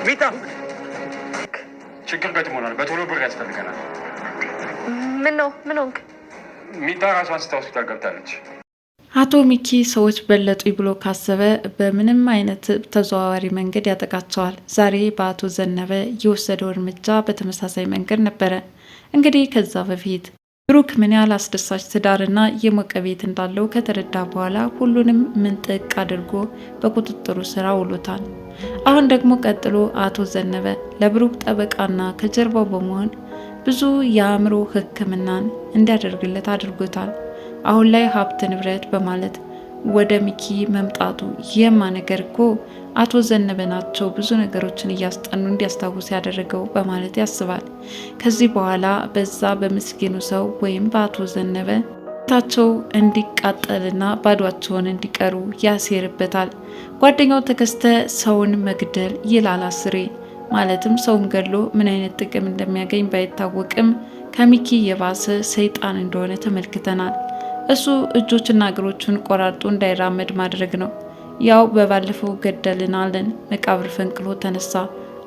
ሚታ ችግር ገጥሞናል። በቶሎ ብር ያስፈልገናል። ምን ሆንክ? ሚታ ራሷን ስታ ሆስፒታል ገብታለች። አቶ ሚኪ ሰዎች በለጡኝ ብሎ ካሰበ በምንም አይነት ተዘዋዋሪ መንገድ ያጠቃቸዋል። ዛሬ በአቶ ዘነበ የወሰደው እርምጃ በተመሳሳይ መንገድ ነበረ። እንግዲህ ከዛ በፊት ብሩክ ምን ያህል አስደሳች ትዳርና የሞቀ ቤት እንዳለው ከተረዳ በኋላ ሁሉንም ምንጥቅ አድርጎ በቁጥጥሩ ስር ውሎታል። አሁን ደግሞ ቀጥሎ አቶ ዘነበ ለብሩክ ጠበቃና ከጀርባው በመሆን ብዙ የአእምሮ ሕክምናን እንዲያደርግለት አድርጎታል። አሁን ላይ ሀብት ንብረት በማለት ወደ ሚኪ መምጣቱ የማ ነገር እኮ አቶ ዘነበ ናቸው ብዙ ነገሮችን እያስጠኑ እንዲያስታውስ ያደረገው በማለት ያስባል። ከዚህ በኋላ በዛ በምስኪኑ ሰው ወይም በአቶ ዘነበ ታቸው እንዲቃጠልና ባዷቸውን እንዲቀሩ ያሴርበታል። ጓደኛው ተከስተ ሰውን መግደል ይላል አስሬ። ማለትም ሰውን ገድሎ ምን አይነት ጥቅም እንደሚያገኝ ባይታወቅም ከሚኪ የባሰ ሰይጣን እንደሆነ ተመልክተናል። እሱ እጆችና እግሮቹን ቆራርጦ እንዳይራመድ ማድረግ ነው። ያው በባለፈው ገደልናለን መቃብር ፈንቅሎ ተነሳ።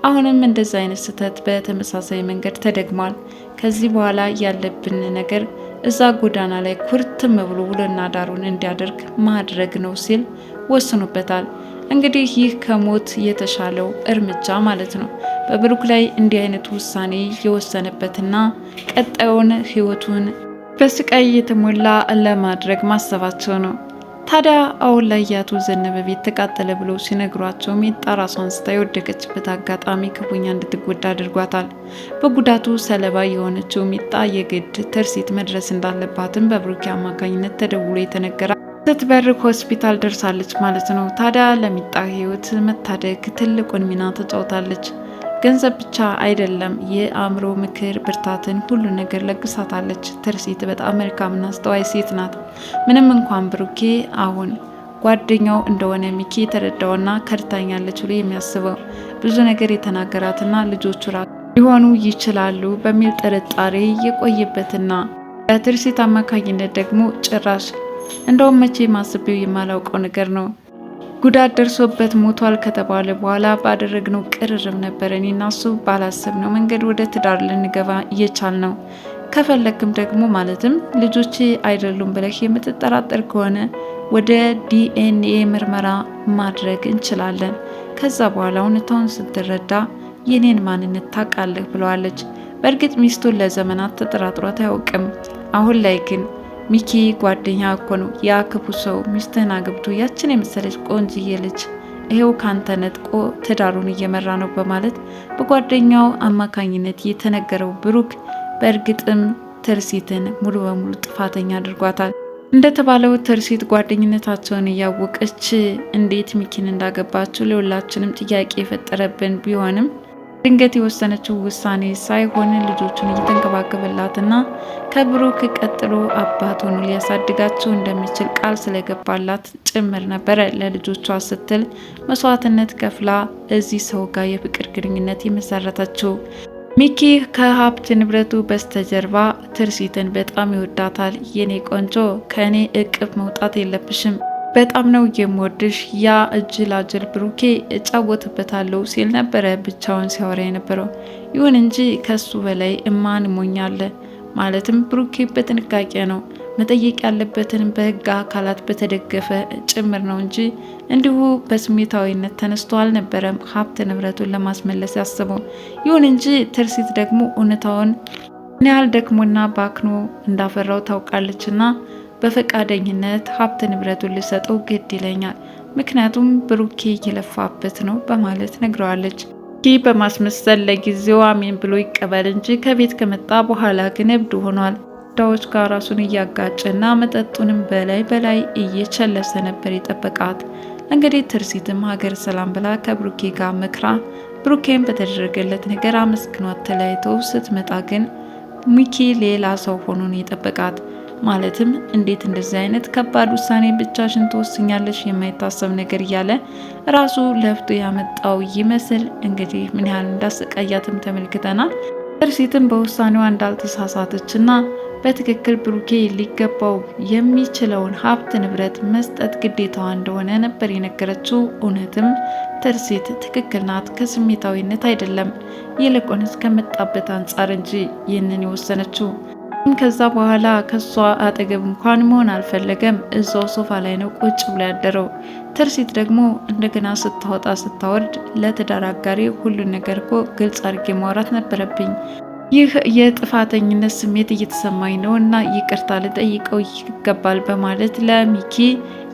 አሁንም እንደዚህ አይነት ስህተት በተመሳሳይ መንገድ ተደግሟል። ከዚህ በኋላ ያለብን ነገር እዛ ጎዳና ላይ ኩርትም ብሎ ውሎና ዳሩን እንዲያደርግ ማድረግ ነው ሲል ወስኖበታል። እንግዲህ ይህ ከሞት የተሻለው እርምጃ ማለት ነው። በብሩክ ላይ እንዲህ አይነት ውሳኔ የወሰነበትና ቀጣዩን ህይወቱን በስቃይ የተሞላ ለማድረግ ማሰባቸው ነው። ታዲያ አሁን ላይ የአቶ ዘነበ ቤት ተቃጠለ ብለው ሲነግሯቸው ሚጣ ራሷን ስታ የወደቀችበት አጋጣሚ ክፉኛ እንድትጎዳ አድርጓታል። በጉዳቱ ሰለባ የሆነችው ሚጣ የግድ ትርሲት መድረስ እንዳለባትም በብሩክ አማካኝነት ተደውሎ የተነገራት ስትበርክ ሆስፒታል ደርሳለች ማለት ነው። ታዲያ ለሚጣ ህይወት መታደግ ትልቁን ሚና ተጫውታለች። ገንዘብ ብቻ አይደለም፣ የአእምሮ ምክር፣ ብርታትን ሁሉ ነገር ለግሳታለች። ትርሲት በጣም መልካምና አስተዋይ ሴት ናት። ምንም እንኳን ብሩኬ አሁን ጓደኛው እንደሆነ ሚኪ የተረዳውና ከድታኛለች ብሎ የሚያስበው ብዙ ነገር የተናገራትና ልጆቹ ሊሆኑ ይችላሉ በሚል ጥርጣሬ የቆየበትና በትርሲት አማካኝነት ደግሞ ጭራሽ እንደውም መቼ ማስቤው የማላውቀው ነገር ነው ጉዳት ደርሶበት ሞቷል ከተባለ በኋላ ባደረግነው ቅርርብ ነበር እኔና እሱ ባላሰብነው መንገድ ወደ ትዳር ልንገባ እየቻል ነው። ከፈለክም ደግሞ ማለትም ልጆቼ አይደሉም ብለህ የምትጠራጠር ከሆነ ወደ ዲኤንኤ ምርመራ ማድረግ እንችላለን። ከዛ በኋላ እውነታውን ስትረዳ የኔን ማንነት ታውቃለህ ብለዋለች። በእርግጥ ሚስቱን ለዘመናት ተጠራጥሯት አያውቅም። አሁን ላይ ግን ሚኪ ጓደኛ እኮ ነው፣ ያ ክፉ ሰው ሚስትህን አግብቶ ያችን የመሰለች ቆንጅዬ ልጅ ይሄው ካንተ ነጥቆ ትዳሩን እየመራ ነው በማለት በጓደኛው አማካኝነት የተነገረው ብሩክ በእርግጥም ትርሲትን ሙሉ በሙሉ ጥፋተኛ አድርጓታል። እንደተባለው ትርሲት ጓደኝነታቸውን እያወቀች እንዴት ሚኪን እንዳገባችው ለሁላችንም ጥያቄ የፈጠረብን ቢሆንም ድንገት የወሰነችው ውሳኔ ሳይሆን ልጆቹን እየተንከባከበላትና ከብሩክ ቀጥሎ አባት ሆኖ ሊያሳድጋቸው እንደሚችል ቃል ስለገባላት ጭምር ነበረ ለልጆቿ ስትል መስዋዕትነት ከፍላ እዚህ ሰው ጋር የፍቅር ግንኙነት የመሰረተችው። ሚኪ ከሀብት ንብረቱ በስተጀርባ ትርሲትን በጣም ይወዳታል። የኔ ቆንጆ ከእኔ እቅፍ መውጣት የለብሽም፣ በጣም ነው የምወድሽ፣ ያ እጅላጅል ብሩኬ እጫወትበታለሁ ሲል ነበረ ብቻውን ሲያወራ የነበረው። ይሁን እንጂ ከሱ በላይ እማን ሞኛለ። ማለትም ብሩኬ በጥንቃቄ ነው መጠየቅ ያለበትን በህግ አካላት በተደገፈ ጭምር ነው እንጂ እንዲሁ በስሜታዊነት ተነስቶ አልነበረም ሀብት ንብረቱን ለማስመለስ ያስበው። ይሁን እንጂ ትርሲት ደግሞ እውነታውን ምን ያህል ደክሞና ባክኖ እንዳፈራው ታውቃለችና በፈቃደኝነት ሀብት ንብረቱን ልሰጠው ግድ ይለኛል፣ ምክንያቱም ብሩኬ እየለፋበት ነው በማለት ነግረዋለች። ይህ በማስመሰል ለጊዜው አሜን ብሎ ይቀበል እንጂ ከቤት ከመጣ በኋላ ግን እብድ ሆኗል። ዳዎች ጋር ራሱን እያጋጨና መጠጡንም በላይ እየቸለሰ ነበር የጠበቃት። እንግዲህ ትርሲትም ሀገር ሰላም ብላ ከብሩኬ ጋር መክራ ብሩኬን በተደረገለት ነገር አመስግኗት ተለያይተው ስትመጣ ግን ሚኪ ሌላ ሰው ሆኖ ነው የጠበቃት። ማለትም እንዴት እንደዚህ አይነት ከባድ ውሳኔ ብቻሽን ትወስኛለሽ? የማይታሰብ ነገር እያለ ራሱ ለፍቶ ያመጣው ይመስል እንግዲህ ምን ያህል እንዳሰቃያትም ተመልክተናል። ትርሲትም በውሳኔዋ እንዳልተሳሳተችና በትክክል ብሩኬ ሊገባው የሚችለውን ሀብት ንብረት መስጠት ግዴታዋ እንደሆነ ነበር የነገረችው። እውነትም ትርሲት ትክክል ናት። ከስሜታዊነት አይደለም፣ ይልቁንስ ከመጣበት አንጻር እንጂ ይህንን የወሰነችው። ከዛ በኋላ ከሷ አጠገብ እንኳን መሆን አልፈለገም። እዛው ሶፋ ላይ ነው ቁጭ ብሎ ያደረው። ትርሲት ደግሞ እንደገና ስታወጣ ስታወርድ ለትዳር አጋሪ ሁሉን ነገር እኮ ግልጽ አድርጌ ማውራት ነበረብኝ። ይህ የጥፋተኝነት ስሜት እየተሰማኝ ነው እና ይቅርታ ልጠይቀው ይገባል በማለት ለሚኪ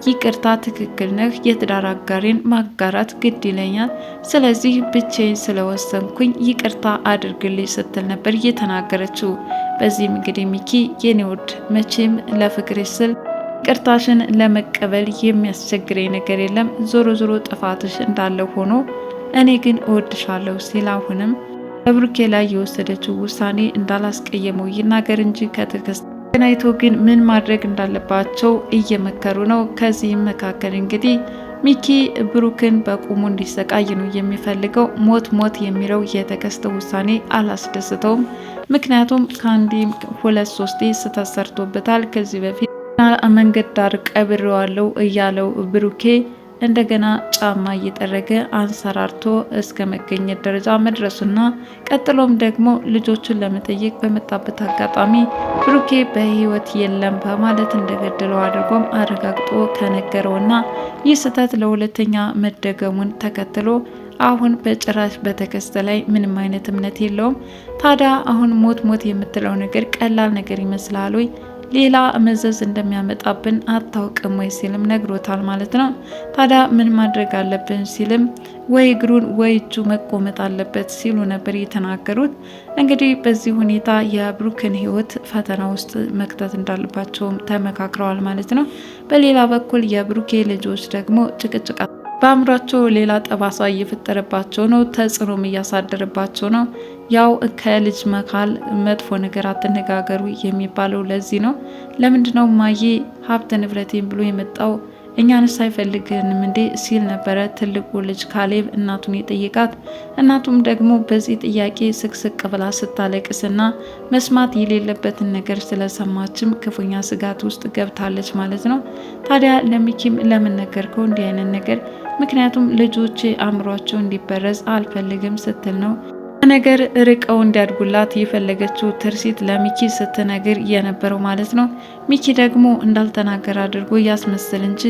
ይቅርታ፣ ትክክል ነህ፣ የትዳር አጋሪን ማጋራት ግድ ይለኛል፣ ስለዚህ ብቻዬን ስለወሰንኩኝ ይቅርታ አድርግልኝ ስትል ነበር እየተናገረችው። በዚህም እንግዲህ ሚኪ የኔ ውድ መቼም ለፍቅር ስል ይቅርታሽን ለመቀበል የሚያስቸግረኝ ነገር የለም፣ ዞሮ ዞሮ ጥፋትሽ እንዳለ ሆኖ እኔ ግን እወድሻለሁ ሲል አሁንም በብሩኬ ላይ የወሰደችው ውሳኔ እንዳላስቀየመው ይናገር እንጂ ከትዕግስት ገናይቶ ግን ምን ማድረግ እንዳለባቸው እየመከሩ ነው። ከዚህም መካከል እንግዲህ ሚኪ ብሩክን በቁሙ እንዲሰቃይ ነው የሚፈልገው። ሞት የሚለው የትዕግስት ውሳኔ አላስደስተውም። ምክንያቱም ከአንዴም 2-3 ስህተት ሰርቶበታል። ከዚህ በፊት መንገድ ዳር ቀብሬዋለሁ እያለው ብሩኬ እንደገና ጫማ እየጠረገ አንሰራርቶ እስከ መገኘት ደረጃ መድረሱና ቀጥሎም ደግሞ ልጆቹን ለመጠየቅ በመጣበት አጋጣሚ ብሩኬ በሕይወት የለም በማለት እንደገደለው አድርጎም አረጋግጦ ከነገረውና ይህ ስህተት ለሁለተኛ መደገሙን ተከትሎ አሁን በጭራሽ በትዕግስት ላይ ምንም አይነት እምነት የለውም። ታዲያ አሁን ሞት የምትለው ነገር ቀላል ነገር ይመስላል ወይ? ሌላ መዘዝ እንደሚያመጣብን አታውቅም ወይ ሲልም ነግሮታል ማለት ነው። ታዲያ ምን ማድረግ አለብን ሲልም ወይ እግሩን ወይ እጁ መቆመጥ አለበት ሲሉ ነበር የተናገሩት። እንግዲህ በዚህ ሁኔታ የብሩክን ሕይወት ፈተና ውስጥ መክተት እንዳለባቸውም ተመካክረዋል ማለት ነው። በሌላ በኩል የብሩኬ ልጆች ደግሞ ጭቅጭቃ በአእምሯቸው ሌላ ጠባሳ እየፈጠረባቸው ነው፣ ተጽዕኖም እያሳደረባቸው ነው። ያው ከልጅ መካል መጥፎ ነገር አትነጋገሩ የሚባለው ለዚህ ነው። ለምንድነው ማዬ ሀብት ንብረቴን ብሎ የመጣው እኛንስ አይፈልግንም እንዴ ሲል ነበረ ትልቁ ልጅ ካሌብ እናቱን የጠየቃት። እናቱም ደግሞ በዚህ ጥያቄ ስቅስቅ ብላ ስታለቅስና መስማት የሌለበትን ነገር ስለሰማችም ክፉኛ ስጋት ውስጥ ገብታለች ማለት ነው። ታዲያ ለሚኪም ለምን ነገርከው እንዲህ አይነት ነገር? ምክንያቱም ልጆች አእምሯቸው እንዲበረዝ አልፈልግም ስትል ነው ነገር ርቀው እንዲያድጉላት የፈለገችው ትርሲት ለሚኪ ስትነግር የነበረው ማለት ነው። ሚኪ ደግሞ እንዳልተናገረ አድርጎ ያስመስል እንጂ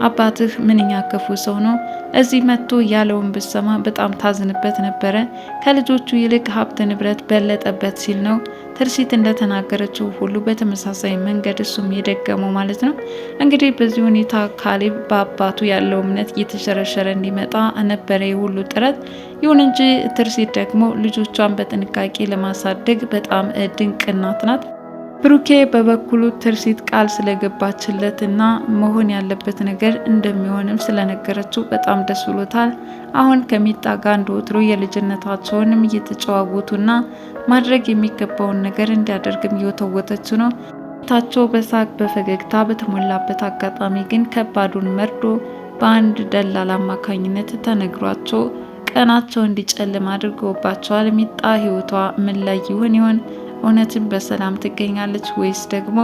አባትህ ምንኛ ክፉ ሰው ነው፣ እዚህ መጥቶ ያለውን ብሰማ በጣም ታዝንበት ነበረ፣ ከልጆቹ ይልቅ ሀብት ንብረት በለጠበት ሲል ነው ትርሲት እንደተናገረችው ሁሉ በተመሳሳይ መንገድ እሱም የደገመው ማለት ነው። እንግዲህ በዚህ ሁኔታ ካሌብ በአባቱ ያለው እምነት እየተሸረሸረ እንዲመጣ ነበረ የሁሉ ጥረት። ይሁን እንጂ ትርሲት ደግሞ ልጆቿን በጥንቃቄ ለማሳደግ በጣም ድንቅ እናት ናት። ብሩኬ በበኩሉ ትርሲት ቃል ስለገባችለት እና መሆን ያለበት ነገር እንደሚሆንም ስለነገረችው በጣም ደስ ብሎታል። አሁን ከሚጣ ጋር እንደወትሮ የልጅነታቸውንም እየተጨዋወቱና ማድረግ የሚገባውን ነገር እንዲያደርግም እየወተወተች ነው። ታቸው በሳቅ በፈገግታ በተሞላበት አጋጣሚ ግን ከባዱን መርዶ በአንድ ደላላ አማካኝነት ተነግሯቸው ቀናቸው እንዲጨልም አድርገውባቸዋል። ሚጣ ህይወቷ ምን ላይ ይሆን? እውነትም በሰላም ትገኛለች ወይስ ደግሞ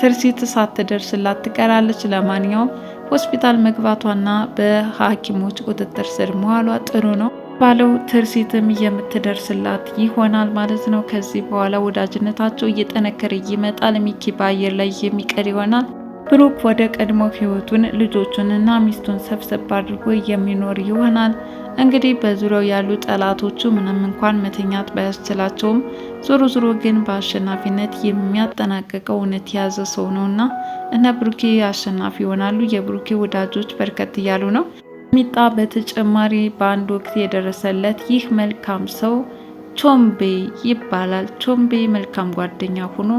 ትርሲት ሳትደርስላት ትቀራለች? ለማንኛውም ሆስፒታል መግባቷና በሐኪሞች ቁጥጥር ስር መዋሏ ጥሩ ነው ባለው ትርሲትም የምትደርስላት ይሆናል ማለት ነው። ከዚህ በኋላ ወዳጅነታቸው እየጠነከረ ይመጣል። ሚኪ በአየር ላይ የሚቀር ይሆናል። ብሩክ ወደ ቀድሞ ህይወቱን ልጆቹንና ሚስቱን ሰብሰብ አድርጎ የሚኖር ይሆናል። እንግዲህ በዙሪያው ያሉ ጠላቶቹ ምንም እንኳን መተኛት ባያስችላቸውም ዞሮ ግን በአሸናፊነት የሚያጠናቅቀው እውነት የያዘ ሰው ነውና እነ ብሩኬ አሸናፊ ይሆናሉ። የብሩኬ ወዳጆች በርከት እያሉ ነው። ሚጣ በተጨማሪ በአንድ ወቅት የደረሰለት ይህ መልካም ሰው ቾምቤ ይባላል። ቾምቤ መልካም ጓደኛ ሆኖ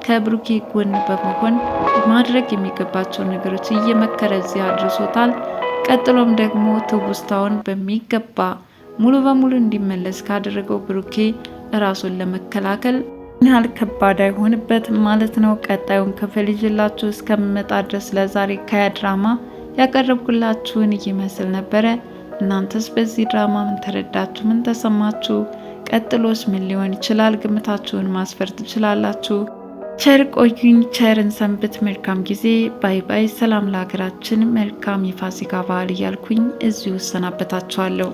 ከብሩኬ ጎን በመሆን ማድረግ የሚገባቸው ነገሮች እየመከረ እዚህ አድርሶታል። ቀጥሎም ደግሞ ትውስታውን በሚገባ ሙሉ በሙሉ እንዲመለስ ካደረገው ብሩኬ ራሱን ለመከላከል ምን ያህል ከባድ አይሆንበት ማለት ነው። ቀጣዩን ክፍል ይዤላችሁ እስከምመጣ ድረስ ለዛሬ ካያ ድራማ ያቀረብኩላችሁን ይመስል ነበረ። እናንተስ በዚህ ድራማ ምን ተረዳችሁ? ምን ተሰማችሁ? ቀጥሎስ ምን ሊሆን ይችላል? ግምታችሁን ማስፈር ትችላላችሁ። ቸር ቆዩኝ፣ ቸርን ሰንብት፣ መልካም ጊዜ። ባይ ባይ። ሰላም ለሀገራችን፣ መልካም የፋሲካ በዓል እያልኩኝ እዚሁ እሰናበታችኋለሁ።